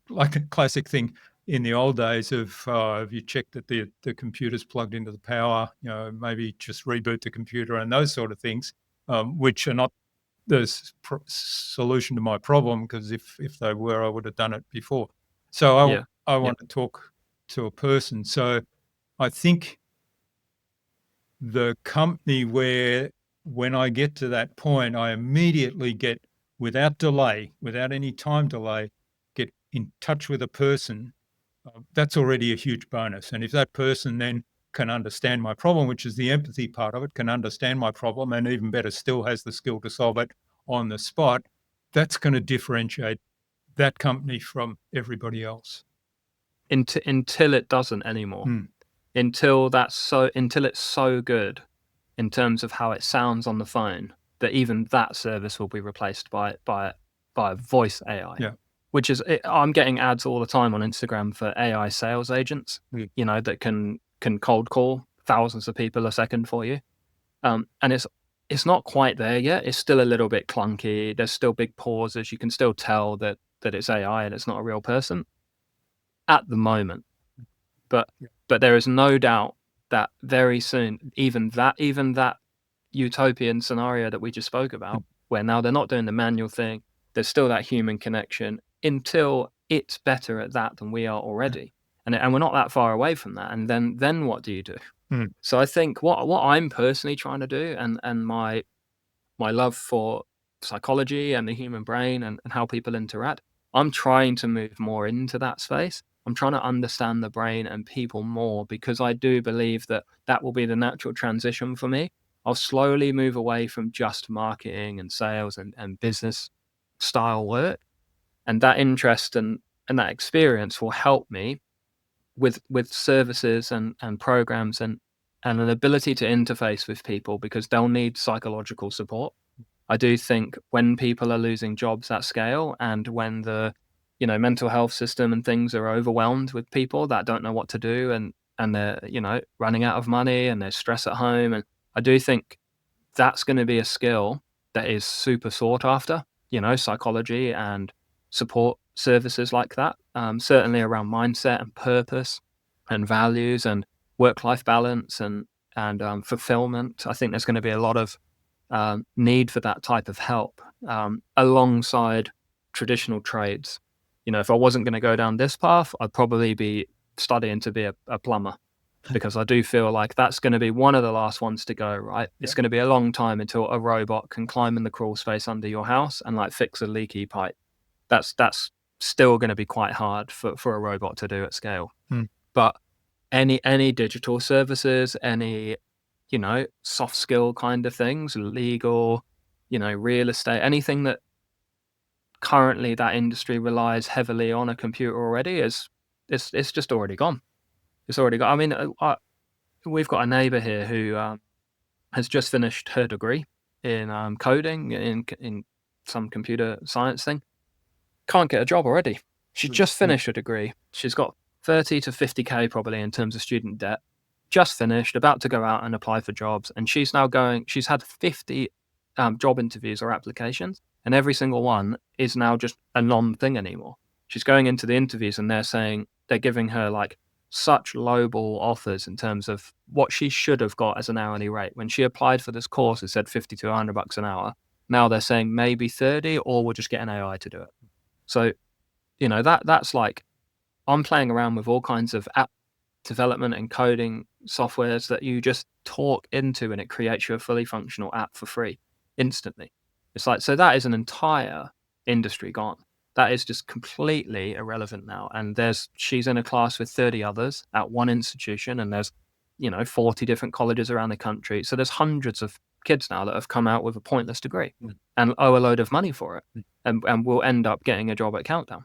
like a classic thing in the old days of, have you checked that the computer's plugged into the power? Maybe just reboot the computer and those sort of things, which are not the solution to my problem, because if they were, I would have done it before. So I want to talk to a person. So I think the company where when I get to that point, I immediately get, without delay, without any time delay, get in touch with a person. That's already a huge bonus. And if that person then can understand my problem, which is the empathy part of it, can understand my problem, and even better still has the skill to solve it on the spot, that's going to differentiate that company from everybody else. Until it doesn't anymore. Until it's so good in terms of how it sounds on the phone that even that service will be replaced by voice AI. Yeah. Which is, I'm getting ads all the time on Instagram for AI sales agents, that can cold call thousands of people a second for you. And it's not quite there yet. It's still a little bit clunky. There's still big pauses. You can still tell that it's AI and it's not a real person at the moment. But there is no doubt that very soon, even that utopian scenario that we just spoke about, where now they're not doing the manual thing, there's still that human connection until it's better at that than we are already. And we're not that far away from that. And then what do you do? So I think what I'm personally trying to do, and my love for psychology and the human brain and how people interact, I'm trying to move more into that space. I'm trying to understand the brain and people more, because I do believe that will be the natural transition for me. I'll slowly move away from just marketing and sales and business style work. And that interest and that experience will help me with services and programs and an ability to interface with people, because they'll need psychological support. I do think when people are losing jobs at scale, and when the mental health system and things are overwhelmed with people that don't know what to do, and they're running out of money and there's stress at home, and I do think that's going to be a skill that is super sought after, psychology and support services like that, certainly around mindset and purpose and values and work-life balance and fulfillment. I think there's going to be a lot of need for that type of help alongside traditional trades. If I wasn't going to go down this path, I'd probably be studying to be a plumber, because I do feel like that's going to be one of the last ones to go, right? It's going to be a long time until a robot can climb in the crawl space under your house and fix a leaky pipe. That's still going to be quite hard for a robot to do at scale. But any digital services, any soft skill kind of things, legal, real estate, anything that currently that industry relies heavily on a computer already, it's just already gone. It's already gone. I mean, we've got a neighbor here who has just finished her degree in coding in some computer science thing. Can't get a job already. She just finished a degree. She's got 30 to 50K probably in terms of student debt. Just finished, about to go out and apply for jobs. And she's had 50 job interviews or applications, and every single one is now just a non-thing anymore. She's going into the interviews and they're giving her such lowball offers in terms of what she should have got as an hourly rate. When she applied for this course, it said 50 to $100 an hour. Now they're saying maybe 30, or we'll just get an AI to do it. So, that's I'm playing around with all kinds of app development and coding softwares that you just talk into and it creates you a fully functional app for free instantly. It's so that is an entire industry gone. That is just completely irrelevant now. And she's in a class with 30 others at one institution, and there's 40 different colleges around the country. So there's hundreds of kids now that have come out with a pointless degree and owe a load of money for it, and will end up getting a job at Countdown,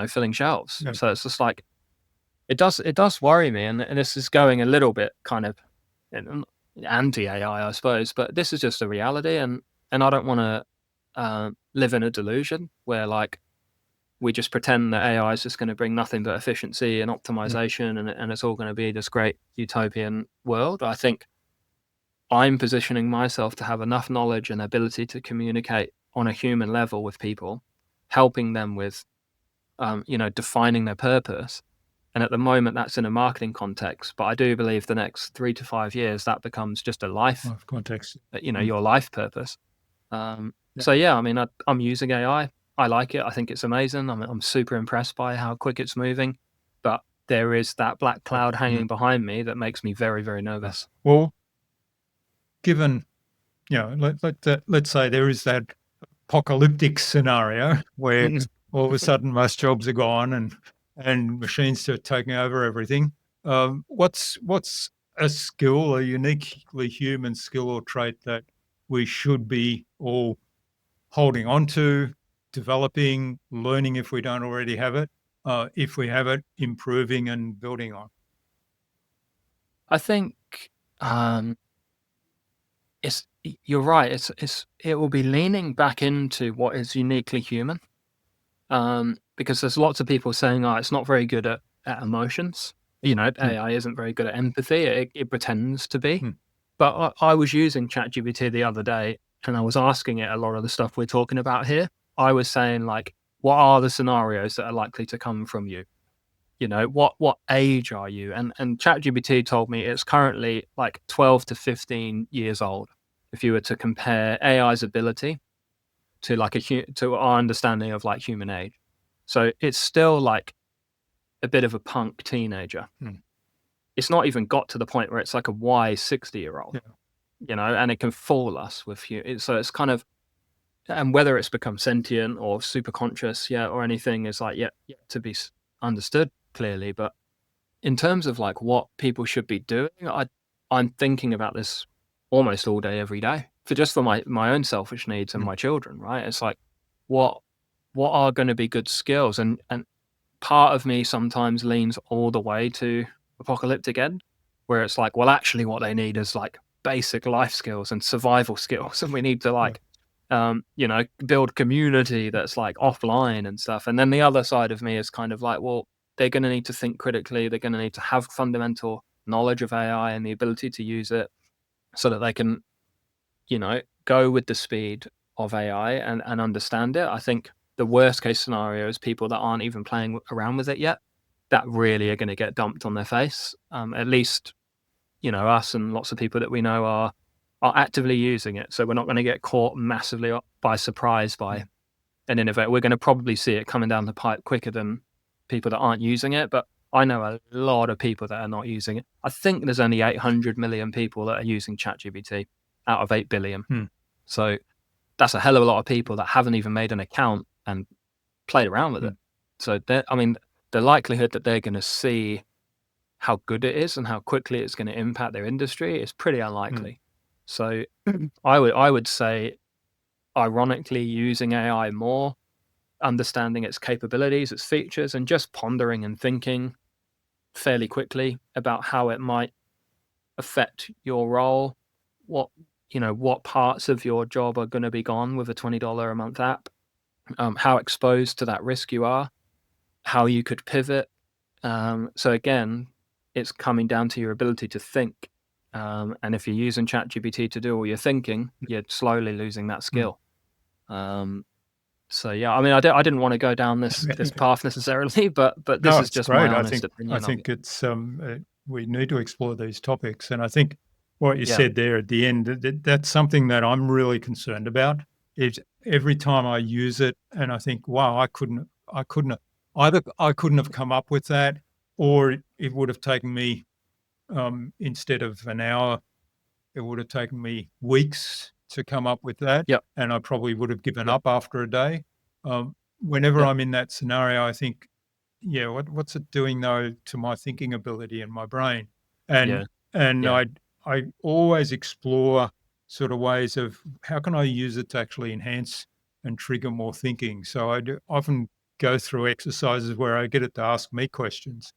filling shelves. Yeah. So it's just it does worry me, and this is going a little bit kind of anti-AI, I suppose, but this is just a reality, and I don't want to live in a delusion where we just pretend that AI is just going to bring nothing but efficiency and optimization, and it's all going to be this great utopian world. I think I'm positioning myself to have enough knowledge and ability to communicate on a human level with people, helping them with, defining their purpose. And at the moment, that's in a marketing context. But I do believe the next 3 to 5 years, that becomes just a life context. Your life purpose. So yeah, I mean, I'm using AI. I like it. I think it's amazing. I'm super impressed by how quick it's moving. But there is that black cloud hanging behind me that makes me very, very nervous. Well, given let's say there is that apocalyptic scenario where all of a sudden most jobs are gone and machines are taking over everything. What's a skill, a uniquely human skill or trait that we should be all holding on to, developing, learning if we don't already have it, if we have it, improving and building on? I think you're right. It will be leaning back into what is uniquely human, because there's lots of people saying, "Oh, it's not very good at emotions." AI isn't very good at empathy. It pretends to be. Hmm. But I was using ChatGPT the other day, and I was asking it a lot of the stuff we're talking about here. I was saying, like, what are the scenarios that are likely to come from you? What age are you? And ChatGPT told me it's currently like 12 to 15 years old. If you were to compare AI's ability to like to our understanding of like human age, so it's still like a bit of a punk teenager. Hmm. It's not even got to the point where it's like a wise 60-year-old, and it can fool us with so it's kind of, and whether it's become sentient or super conscious yet or anything is like yet to be understood clearly. But in terms of like what people should be doing, I'm thinking about this almost all day, every day, for my own selfish needs and my children. Right? It's like what are going to be good skills, and part of me sometimes leans all the way to apocalyptic end, where it's like, well, actually, what they need is like basic life skills and survival skills, and we need to like build community that's like offline and stuff. And then the other side of me is kind of like, well, they're going to need to think critically. They're going to need to have fundamental knowledge of AI and the ability to use it so that they can, go with the speed of AI and understand it. I think the worst case scenario is people that aren't even playing around with it yet, that really are going to get dumped on their face. At least, us and lots of people that we know are actively using it. So we're not going to get caught massively by surprise by an innovator. We're going to probably see it coming down the pipe quicker than people that aren't using it. But I know a lot of people that are not using it. I think there's only 800 million people that are using ChatGPT out of 8 billion. So that's a hell of a lot of people that haven't even made an account and played around with it. So the likelihood that they're going to see how good it is and how quickly it's going to impact their industry is pretty unlikely. So I would say, ironically, using AI more, understanding its capabilities, its features, and just pondering and thinking fairly quickly about how it might affect your role, what parts of your job are going to be gone with a $20 a month app, how exposed to that risk you are, how you could pivot. So again, it's coming down to your ability to think. And if you're using ChatGPT to do all your thinking, you're slowly losing that skill. So yeah, I mean, I didn't want to go down this path necessarily, but this No, is it's just great. my honest opinion. I think it's we need to explore these topics, and I think what you said there at the end, that's something that I'm really concerned about. Is every time I use it, and I think, wow, I couldn't have come up with that, or it would have taken me instead of an hour, it would have taken me weeks to come up with that, Yep. and I probably would have given up after a day. Whenever I'm in that scenario, I think, yeah, what's it doing though to my thinking ability and my brain? And Yeah. I always explore sort of ways of how can I use it to actually enhance and trigger more thinking. So often go through exercises where I get it to ask me questions,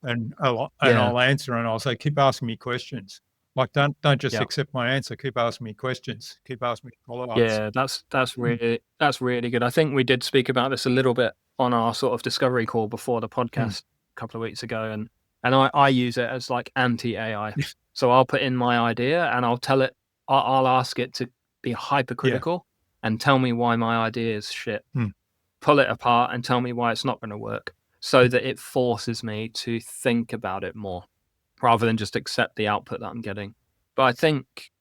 and I'll answer, and I'll say, keep asking me questions. Like don't just Yeah. accept my answer. Keep asking me questions. Keep asking me follow-ups. Yeah, that's really good. I think we did speak about this a little bit on our sort of discovery call before the podcast a couple of weeks ago, and I use it as like anti-AI. So I'll put in my idea and I'll tell it, I'll ask it to be hypercritical and tell me why my idea is shit. Pull it apart and tell me why it's not going to work, so that it forces me to think about it more rather than just accept the output that I'm getting. But I think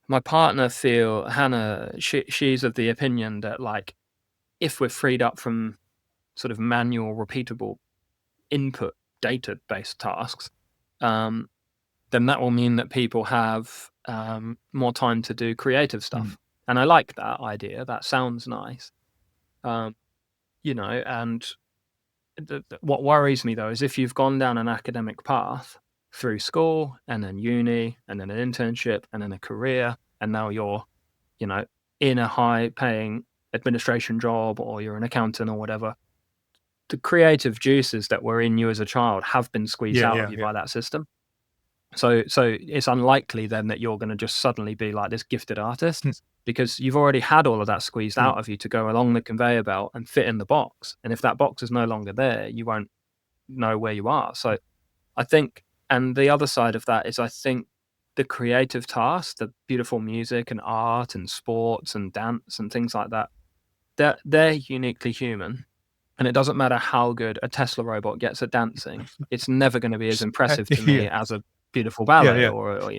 my partner Hannah, she's of the opinion that like if we're freed up from sort of manual, repeatable input data based tasks, then then that will mean that people have more time to do creative stuff. And I like that idea. That sounds nice. And what worries me though is if you've gone down an academic path through school and then uni and then an internship and then a career, and now you're, in a high paying administration job, or you're an accountant or whatever, the creative juices that were in you as a child have been squeezed out of you by that system. So it's unlikely then that you're going to just suddenly be like this gifted artist, because you've already had all of that squeezed out of you to go along the conveyor belt and fit in the box. And if that box is no longer there, you won't know where you are. So I think, and the other side of that is, I think the creative tasks, the beautiful music and art and sports and dance and things like that, they're uniquely human. And it doesn't matter how good a Tesla robot gets at dancing, it's never going to be as impressive to me as a beautiful ballet or a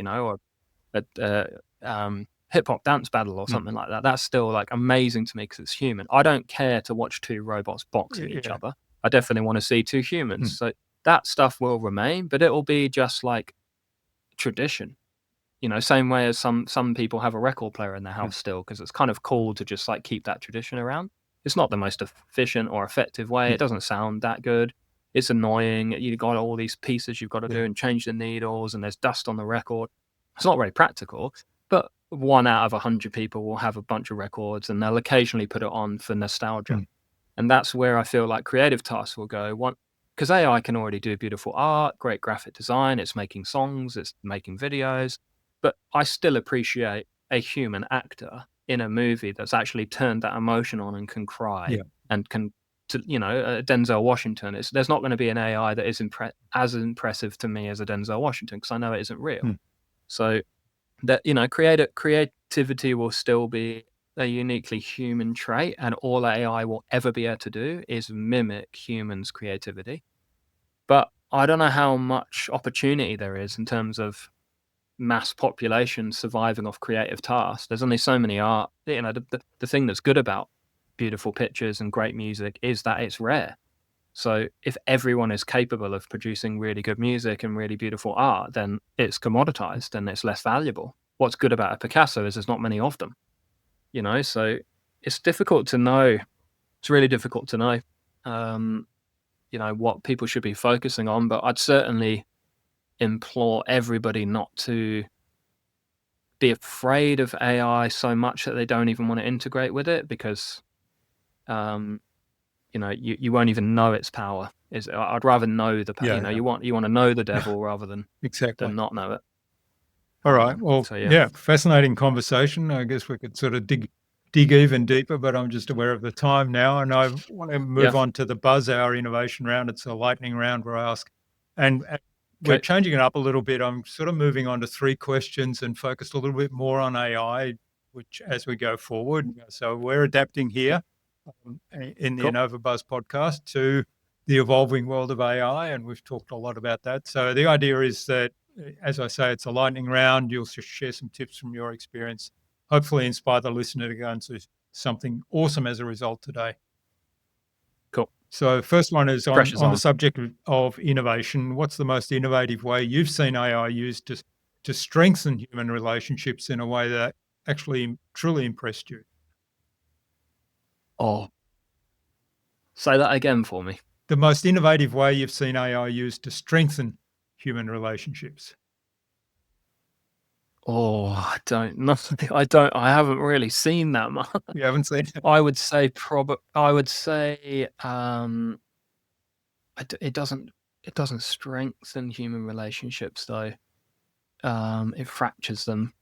hip hop dance battle or something like that. That's still like amazing to me because it's human. I don't care to watch two robots boxing each other. I definitely want to see two humans. So that stuff will remain, but it will be just like tradition. Same way as some people have a record player in their house still, because it's kind of cool to just like keep that tradition around. It's not the most efficient or effective way. It doesn't sound that good. It's annoying. You've got all these pieces you've got to do and change the needles, and there's dust on the record. It's not very practical, but 1 out of 100 people will have a bunch of records, and they'll occasionally put it on for nostalgia. And that's where I feel like creative tasks will go. Because AI can already do beautiful art, great graphic design. It's making songs, it's making videos. But I still appreciate a human actor in a movie that's actually turned that emotion on and can cry and can, Denzel Washington. There's not going to be an AI that is as impressive to me as a Denzel Washington, because I know it isn't real. So that, creativity will still be a uniquely human trait, and all AI will ever be able to do is mimic humans' creativity. But I don't know how much opportunity there is in terms of mass population surviving off creative tasks. There's only so many art. The thing that's good about beautiful pictures and great music is that it's rare. So if everyone is capable of producing really good music and really beautiful art, then it's commoditized and it's less valuable. What's good about a Picasso is there's not many of them. So it's difficult to know. It's really difficult to know, what people should be focusing on. But I'd certainly implore everybody not to be afraid of AI so much that they don't even want to integrate with it, because you won't even know its power. I'd rather know the power. You want to know the devil rather than than not know it. All right. Well, fascinating conversation. I guess we could sort of dig even deeper, but I'm just aware of the time now, and I want to move on to the Buzz Hour Innovation Round. It's a lightning round where I ask, and we're changing it up a little bit. I'm sort of moving on to 3 questions and focused a little bit more on AI, which as we go forward. So we're adapting here in the Innova.buzz podcast to the evolving world of AI, and we've talked a lot about that. So the idea is that, as I say, it's a lightning round. You'll share some tips from your experience, hopefully inspire the listener to go and do something awesome as a result today. Cool. So first one is on the subject of innovation. What's the most innovative way you've seen AI used to strengthen human relationships in a way that actually truly impressed you? Oh, say that again for me. The most innovative way you've seen AI used to strengthen human relationships. Oh, I don't know. I haven't really seen that much. You haven't seen it? I would say it doesn't strengthen human relationships though. It fractures them.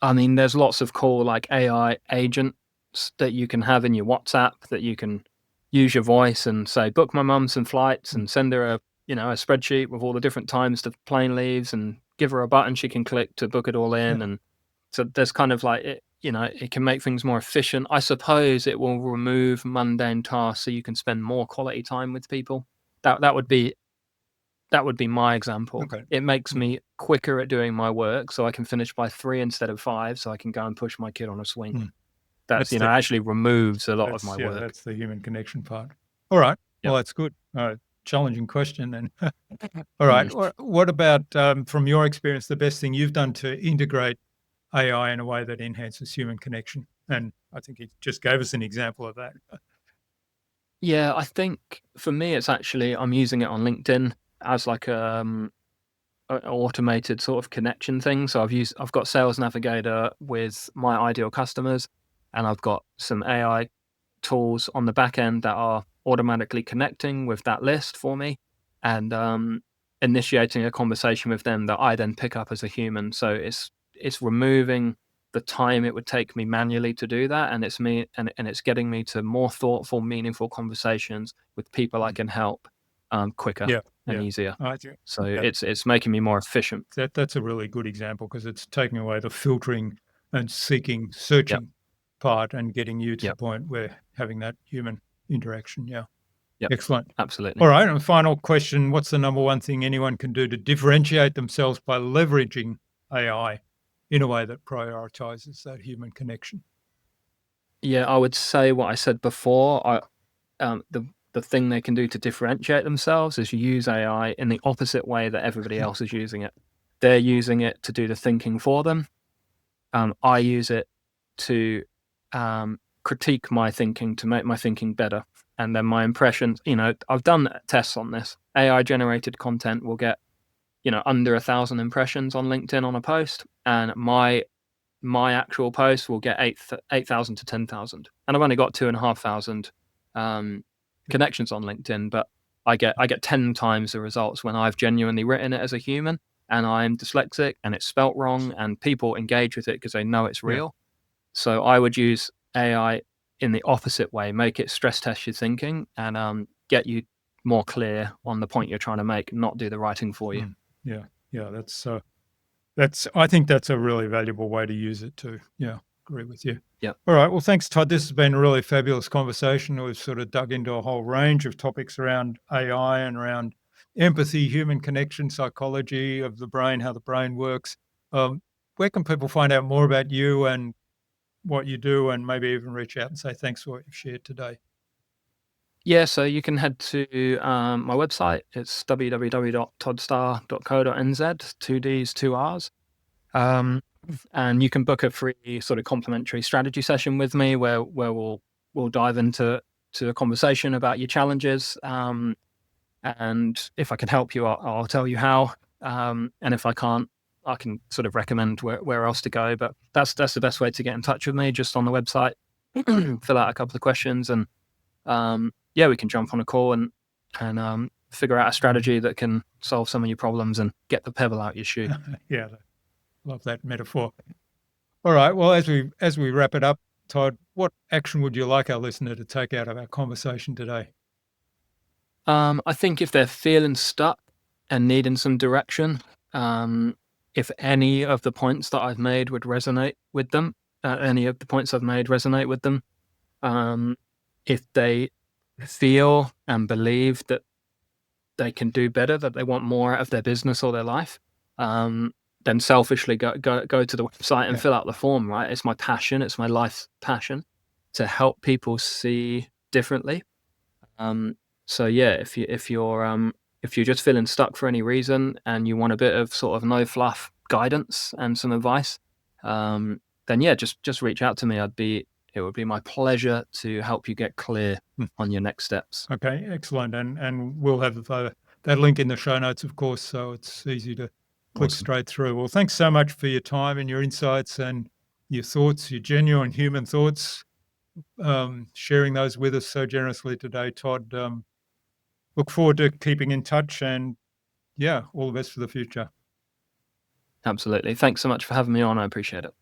There's lots of cool like AI agents that you can have in your WhatsApp that you can use your voice and say, book my mum some flights, and send her a spreadsheet with all the different times the plane leaves, and give her a button she can click to book it all in. And so there's kind of like it can make things more efficient. I suppose it will remove mundane tasks so you can spend more quality time with people. That would be my example. Okay. It makes me quicker at doing my work, so I can finish by 3 instead of 5, so I can go and push my kid on a swing. That's actually removes a lot of my work. That's the human connection part. All right. Well, that's good. All right. challenging question then. All right. What about, from your experience, the best thing you've done to integrate AI in a way that enhances human connection? And I think he just gave us an example of that. Yeah, I think for me, it's actually I'm using it on LinkedIn as like an automated sort of connection thing. So I've got Sales Navigator with my ideal customers, and I've got some AI tools on the back end that are automatically connecting with that list for me, and initiating a conversation with them that I then pick up as a human. So it's removing the time it would take me manually to do that, and it's getting me to more thoughtful, meaningful conversations with people I can help quicker Yeah. and Yeah. easier. I think So that, it's making me more efficient. that's a really good example because it's taking away the filtering and Yep, searching part and getting you to the yep, point where having that human interaction. Yeah. yep, Excellent. absolutely. All right. And final question. What's the number one thing anyone can do to differentiate themselves by leveraging AI in a way that prioritizes that human connection? Yeah, I would say what I said before. The thing they can do to differentiate themselves is use AI in the opposite way that everybody else is using it. They're using it to do the thinking for them. I use it to critique my thinking to make my thinking better. And then my impressions, I've done tests on this. AI generated content will get, under 1,000 impressions on LinkedIn on a post, and my actual post will get 8,000 to 10,000, and I've only got 2,500 connections on LinkedIn, but I get 10 times the results when I've genuinely written it as a human, and I'm dyslexic and it's spelt wrong, and people engage with it because they know it's Yeah. real. So I would use AI in the opposite way, make it stress test your thinking, and get you more clear on the point you're trying to make, not do the writing for you. Yeah. Yeah. I think that's a really valuable way to use it too. Yeah. Agree with you. Yep. All right. Well, thanks, Todd. This has been a really fabulous conversation. We've sort of dug into a whole range of topics around AI and around empathy, human connection, psychology of the brain, how the brain works. Where can people find out more about you and what you do, and maybe even reach out and say thanks for what you've shared today? Yeah, so you can head to my website. It's www.toddstar.co.nz, two Ds, two Rs. And you can book a free sort of complimentary strategy session with me where we'll dive into a conversation about your challenges. And if I can help you, I'll tell you how. And if I can't, I can sort of recommend where else to go. But that's the best way to get in touch with me, just on the website. Fill out a couple of questions, and yeah, we can jump on a call and figure out a strategy that can solve some of your problems and get the pebble out your shoe. Yeah, love that metaphor. All right. Well, as we wrap it up, Todd, what action would you like our listener to take out of our conversation today? I think if they're feeling stuck and needing some direction, if any of the points that I've made would resonate with them, if they feel and believe that they can do better, that they want more out of their business or their life, then selfishly go to the website and Yeah. fill out the form. Right, it's my passion, it's my life's passion to help people see differently. So yeah, if you're just feeling stuck for any reason and you want a bit of sort of no fluff guidance and some advice, then yeah, just reach out to me. It would be my pleasure to help you get clear on your next steps. Okay, excellent. And we'll have that link in the show notes, of course, so it's easy to click Awesome. straight through. Well, thanks so much for your time and your insights and your thoughts, your genuine human thoughts, sharing those with us so generously today, Todd. Look forward to keeping in touch, and yeah, all the best for the future. Absolutely. Thanks so much for having me on. I appreciate it.